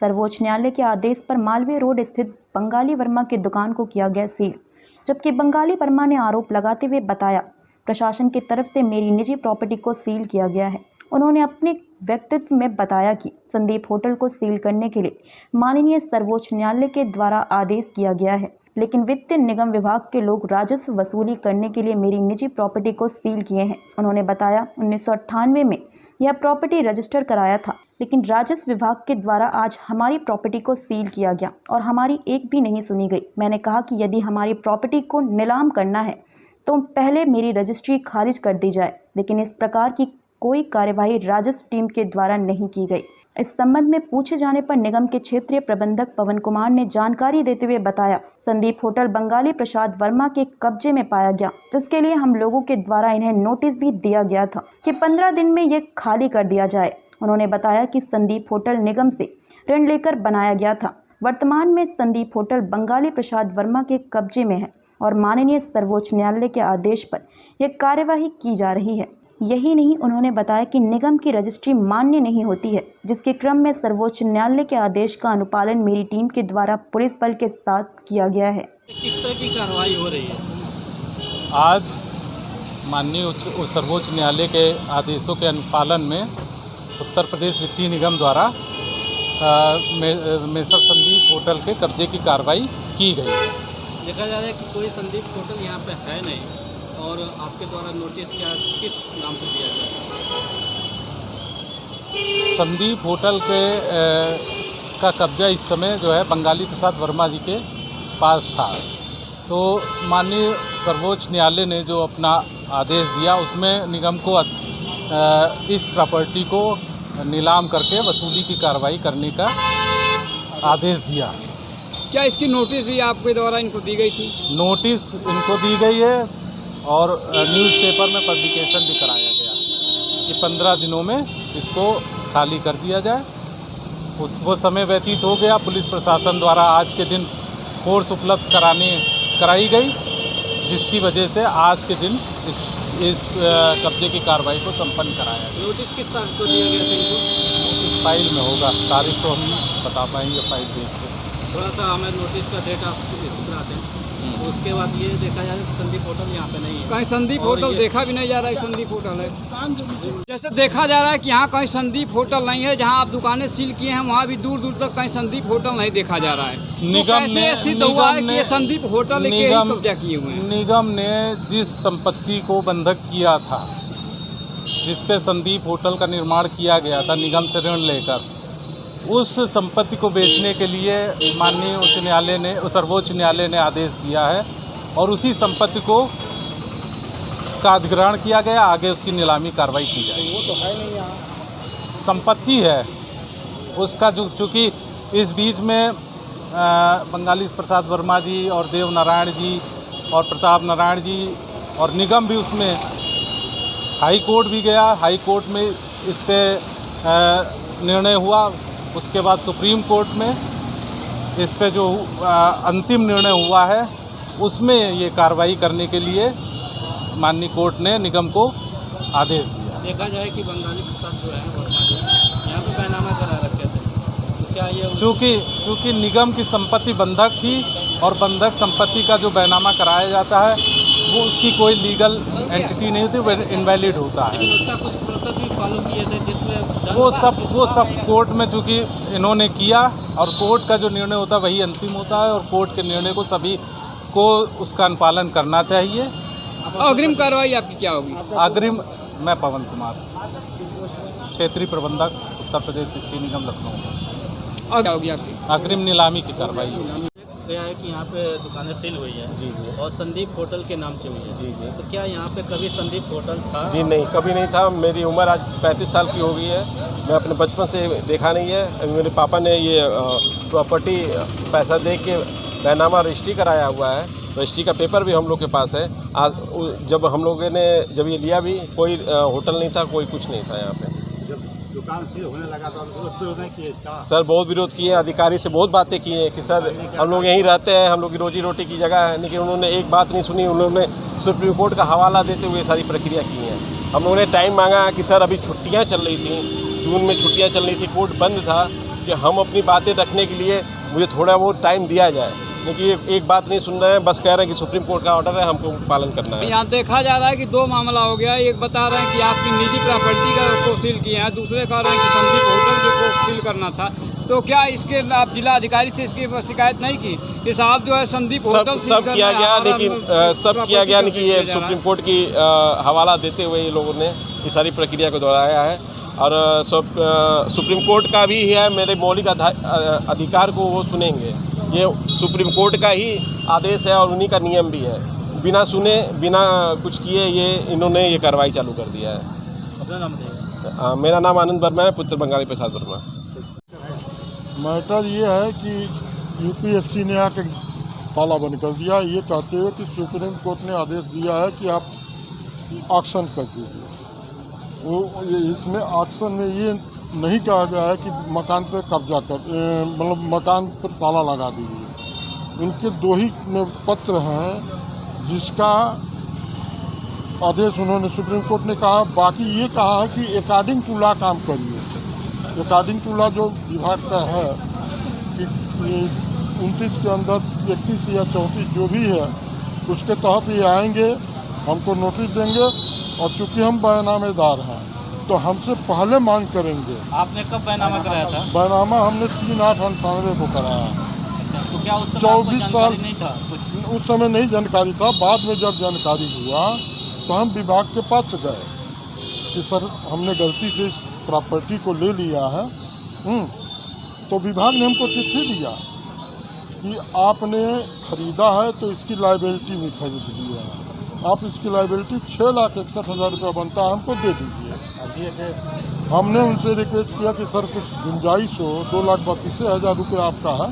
सर्वोच्च न्यायालय के आदेश पर मालवीय रोड स्थित बंगाली वर्मा की दुकान को किया गया सील, जबकि बंगाली वर्मा ने आरोप लगाते हुए बताया, प्रशासन की तरफ से मेरी निजी प्रॉपर्टी को सील किया गया है। उन्होंने अपने वक्तव्य में बताया कि संदीप होटल को सील करने के लिए माननीय सर्वोच्च न्यायालय के द्वारा आदेश किया गया है, लेकिन वित्त निगम विभाग के लोग राजस्व वसूली करने के लिए मेरी निजी प्रॉपर्टी को सील किए हैं। उन्होंने बताया 1998 में यह प्रॉपर्टी रजिस्टर कराया था, लेकिन राजस्व विभाग के द्वारा आज हमारी प्रॉपर्टी को सील किया गया और हमारी एक भी नहीं सुनी गई। मैंने कहा कि यदि हमारी प्रॉपर्टी को नीलाम करना है तो पहले मेरी रजिस्ट्री खारिज कर दी जाए, लेकिन इस प्रकार की कोई कार्यवाही राजस्व टीम के द्वारा नहीं की गई। इस संबंध में पूछे जाने पर निगम के क्षेत्रीय प्रबंधक पवन कुमार ने जानकारी देते हुए बताया, संदीप होटल बंगाली प्रसाद वर्मा के कब्जे में पाया गया, जिसके लिए हम लोगों के द्वारा इन्हें नोटिस भी दिया गया था कि 15 दिन में ये खाली कर दिया जाए। उन्होंने बताया कि संदीप होटल निगम से ऋण लेकर बनाया गया था। वर्तमान में संदीप होटल बंगाली प्रसाद वर्मा के कब्जे में है और माननीय सर्वोच्च न्यायालय के आदेश पर यह कार्यवाही की जा रही है। यही नहीं, उन्होंने बताया कि निगम की रजिस्ट्री मान्य नहीं होती है, जिसके क्रम में सर्वोच्च न्यायालय के आदेश का अनुपालन मेरी टीम के द्वारा पुलिस बल के साथ किया गया है। किस तरह की कार्रवाई हो रही है? आज माननीय सर्वोच्च न्यायालय के आदेशों के अनुपालन में उत्तर प्रदेश वित्तीय निगम द्वारा मेसर संदीप होटल के कब्जे की कार्रवाई की गई है। देखा जा रहा है कि कोई संदीप होटल यहाँ पे है नहीं और आपके द्वारा नोटिस क्या किस नाम से दिया गया? संदीप होटल के का कब्जा इस समय जो है बंगाली प्रसाद वर्मा जी के पास था, तो माननीय सर्वोच्च न्यायालय ने जो अपना आदेश दिया उसमें निगम को इस प्रॉपर्टी को नीलाम करके वसूली की कार्रवाई करने का आदेश दिया। क्या इसकी नोटिस भी आपके द्वारा इनको दी गई थी? नोटिस इनको दी गई है और न्यूज़पेपर में पब्लिकेशन भी कराया गया कि 15 दिनों में इसको खाली कर दिया जाए। वो समय व्यतीत हो गया। पुलिस प्रशासन द्वारा आज के दिन फोर्स उपलब्ध कराई गई, जिसकी वजह से आज के दिन इस कब्जे की कार्रवाई को संपन्न कराया गया। नोटिस किस तारीख को दिया गया था इनको? इस फाइल में होगा, तारीख तो हम बता पाएंगे फाइल देख के। थोड़ा सा हमें नोटिस का डेट आप दिखाते हैं। तो उसके बाद ये देखा जाए संदीप होटल यहाँ पे नहीं है। कहीं संदीप होटल देखा भी नहीं जा रहा है। संदीप होटल है जैसे देखा जा रहा है कि यहाँ कहीं संदीप होटल नहीं है। जहाँ आप दुकानें सील किए हैं वहाँ भी दूर दूर तक कहीं संदीप होटल नहीं देखा जा रहा है। निगम ने सिद्ध हुआ है कि ये संदीप होटल के कब्जा किए हुए हैं। निगम ने जिस संपत्ति को बंधक किया था, जिसपे संदीप होटल का निर्माण किया गया था निगम से ऋण लेकर, उस संपत्ति को बेचने के लिए माननीय सर्वोच्च न्यायालय ने आदेश दिया है और उसी संपत्ति का अधिग्रहण किया गया। आगे उसकी नीलामी कार्रवाई की जाएगी। वो तो है नहीं, यहाँ संपत्ति है उसका, चूँकि इस बीच में बंगाली प्रसाद वर्मा जी और देव नारायण जी और प्रताप नारायण जी और निगम भी उसमें हाई कोर्ट भी गया। हाई कोर्ट में इस पर निर्णय हुआ। उसके बाद सुप्रीम कोर्ट में इस पे जो अंतिम निर्णय हुआ है उसमें ये कार्रवाई करने के लिए माननीय कोर्ट ने निगम को आदेश दिया। देखा जाए कि बंगाली प्रसाद जो है वर्मा जी यहाँ पे बैनामा करा रखे थे, तो क्या ये चूँकि निगम की संपत्ति बंधक थी और बंधक संपत्ति का जो बैनामा कराया जाता है वो उसकी कोई लीगल एंटिटी नहीं होती, वो इनवैलिड होता है। उसका कुछ प्रोसेस भी फॉलो किए थे जिसमें वो सब कोर्ट में चूँकि इन्होंने किया और कोर्ट का जो निर्णय होता है वही अंतिम होता है और कोर्ट के निर्णय को सभी को उसका अनुपालन करना चाहिए। अग्रिम कार्रवाई आपकी क्या होगी? अग्रिम मैं पवन कुमार, क्षेत्रीय प्रबंधक उत्तर प्रदेश वित्तीय निगम लखनऊ। और क्या होगी आपकी? अग्रिम नीलामी की कार्रवाई होगी। गया है कि यहाँ पे दुकानें सील हुई है। जी जी। और संदीप होटल के नाम से हुई है। जी जी। तो क्या यहाँ पे कभी संदीप होटल था? जी नहीं, कभी नहीं था। मेरी उम्र आज 35 साल की हो गई है। मैं अपने बचपन से देखा नहीं है। मेरे पापा ने ये प्रॉपर्टी पैसा दे के बैनामा रजिस्ट्री कराया हुआ है। रजिस्ट्री का पेपर भी हम लोग के पास है। आज जब हम लोगों ने जब ये लिया भी कोई होटल नहीं था, कोई कुछ नहीं था यहाँ पे। दुकान सील होने लगा तो विरोध नहीं किए इसका? सर बहुत विरोध किए, अधिकारी से बहुत बातें की हैं कि सर हम लोग यहीं रहते हैं, हम लोग की रोजी रोटी की जगह है, लेकिन उन्होंने एक बात नहीं सुनी। उन्होंने सुप्रीम कोर्ट का हवाला देते हुए सारी प्रक्रिया की है। हम लोगों ने टाइम मांगा कि सर अभी छुट्टियां चल रही थी, जून में छुट्टियां चल रही थी, कोर्ट बंद था, कि हम अपनी बातें रखने के लिए मुझे थोड़ा बहुत टाइम दिया जाए, लेकिन एक बात नहीं सुन रहे हैं, बस कह रहे हैं कि सुप्रीम कोर्ट का ऑर्डर है, हमको पालन करना है। यहाँ देखा जा रहा है कि दो मामला हो गया, एक बता रहे हैं कि आपकी निजी प्रॉपर्टी का को सील किए हैं, दूसरे कह रहे हैं कि संदीप होटल के को सील करना था। तो क्या इसके आप जिला अधिकारी से इसकी शिकायत नहीं की कि साहब जो है संदीप होटल सब किया गया, लेकिन सब किया गया, लेकिन ये सुप्रीम कोर्ट की हवाला देते हुए ये लोगों ने इस सारी प्रक्रिया को दोहराया है। और सुप्रीम कोर्ट का भी है, मेरे मौलिक अधिकार को वो सुनेंगे। ये सुप्रीम कोर्ट का ही आदेश है और उन्हीं का नियम भी है। बिना सुने, बिना कुछ किए ये इन्होंने ये कार्रवाई चालू कर दिया है। अपना नाम बताइए। मेरा नाम आनंद वर्मा है, पुत्र बंगाली प्रसाद वर्मा। मैटर ये है कि यूपीएससी ने आके ताला बंद कर दिया, ये कहते हुए कि सुप्रीम कोर्ट ने आदेश दिया है कि आप ऑक्शन कर दीजिए। वो इसमें ऑक्शन में ये नहीं कहा गया है कि मकान पर कब्जा कर, मतलब मकान पर ताला लगा दीजिए। उनके दो ही में पत्र हैं जिसका आदेश उन्होंने सुप्रीम कोर्ट ने कहा। बाकी ये कहा है कि अकॉर्डिंग टू लॉ काम करिए। अकॉर्डिंग टू लॉ जो विभाग का है कि 29 के अंदर 31 या 34 जो भी है उसके तहत ये आएंगे, हमको नोटिस देंगे, और चूँकि हम बयानामेदार हैं तो हमसे पहले मांग करेंगे। आपने कब बैनामा कराया था? बैनामा हमने 3/8/98 को कराया। तो क्या उस समय 24 साल नहीं था कुछ? उस समय नहीं जानकारी था। बाद में जब जानकारी हुआ तो हम विभाग के पास गए कि सर हमने गलती से इस प्रॉपर्टी को ले लिया है। तो विभाग ने हमको चिट्ठी दिया कि आपने ख़रीदा है तो इसकी लायबिलिटी भी खरीद लिया है, आप इसकी लायबिलिटी 6,61,000 रुपये बनता है, हमको दे दीजिए। हमने उनसे रिक्वेस्ट किया कि सर कुछ गुंजाइश हो, 2,32,000 रुपये आपका है,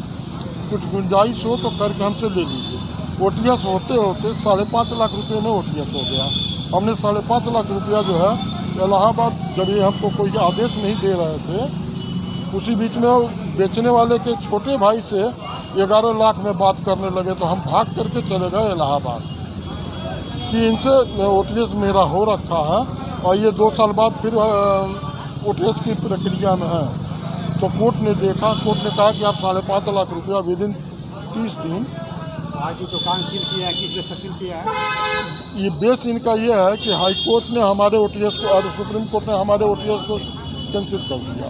कुछ गुंजाइश हो तो करके हमसे ले लीजिए। OTS होते होते 5.5 लाख रुपये में OTS हो गया। हमने 5.5 लाख रुपया जो है इलाहाबाद, जब ये हमको कोई आदेश नहीं दे रहे थे, उसी बीच में बेचने वाले के छोटे भाई से 11 लाख में बात करने लगे, तो हम भाग करके चले गए इलाहाबाद कि इनसे OTS मेरा हो रखा है और ये 2 साल बाद फिर OTS की प्रक्रिया में है। तो कोर्ट ने देखा, कोर्ट ने कहा कि आप 5.5 लाख रुपया विदिन 30 दिन। आज जो दुकान सील किया है, किस बेस पर सील किया है? ये बेस इनका ये है कि हाई कोर्ट ने हमारे OTS को और सुप्रीम कोर्ट ने हमारे OTS को कैंसिल कर दिया।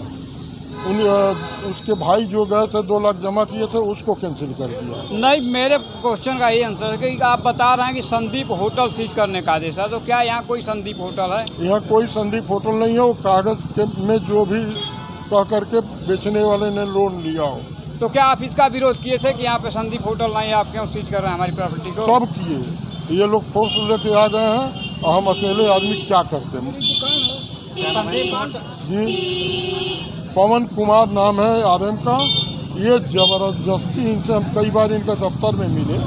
उसके भाई जो गए थे 2 लाख जमा किए थे उसको कैंसिल कर दिया। नहीं, मेरे क्वेश्चन का ये आंसर है कि आप बता रहे हैं कि संदीप होटल सीज करने का आदेश है, तो क्या यहाँ कोई संदीप होटल है? यहाँ कोई संदीप होटल नहीं है। वो कागज़ के में जो भी कह करके बेचने वाले ने लोन लिया हो। तो क्या आप इसका विरोध किए थे कि यहाँ पे संदीप होटल नहीं है, आप क्यों सीज कर रहे हैं हमारी प्रॉपर्टी को? सब किए, ये लोग फोर्स लेके आ गए हैं और हम अकेले आदमी क्या करते हैं। जी, पवन कुमार नाम है RM का। ये ज़बरदस्ती इनसे हम कई बार इनका दफ्तर में मिले,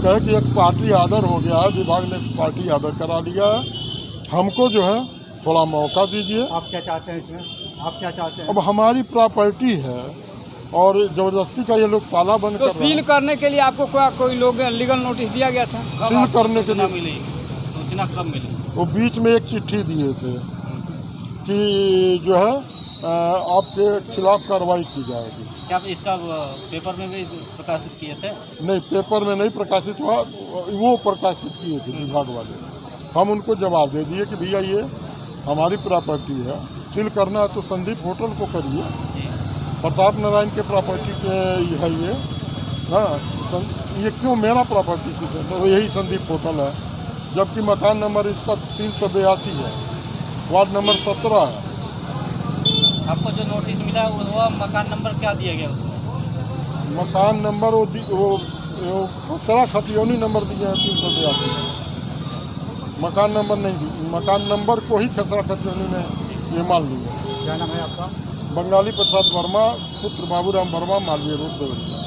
कहे कि एक पार्टी आर्डर हो गया है, विभाग ने एक पार्टी आर्डर करा लिया है, हमको जो है थोड़ा मौका दीजिए। आप क्या चाहते हैं इसमें? आप क्या चाहते हैं? अब हमारी प्रॉपर्टी है और ज़बरदस्ती का ये लोग ताला बंद तो कर रहे सील हैं। करने के लिए आपको कोई लोग लीगल नोटिस दिया गया था? सील करने के लिए मिली सूचना कब मिली? वो बीच में एक चिट्ठी दिए थे कि जो है आपके खिलाफ कार्रवाई की जाएगी। क्या इसका पेपर में भी प्रकाशित किए थे? नहीं, पेपर में नहीं प्रकाशित हुआ, वो प्रकाशित किए थे विभाग वाले। हम उनको जवाब दे दिए कि भैया ये हमारी प्रॉपर्टी है, सील करना है तो संदीप होटल को करिए, प्रताप नारायण के प्रॉपर्टी के है ये। हाँ, ये क्यों मेरा प्रॉपर्टी सील है? तो यही संदीप होटल है, जबकि मकान नंबर इसका 382 है, वार्ड नंबर 17 है। आपको जो नोटिस मिला वो मकान नंबर क्या दिया गया उसमें? मकान नंबर वो सारा खतियोनी नंबर दिया है 382। मकान नंबर नहीं दी, मकान नंबर को ही खसरा खतियोनी में ये मान लिया। क्या नाम है आपका? बंगाली प्रसाद वर्मा, पुत्र बाबूराम वर्मा, मालवीय रोड देवरिया।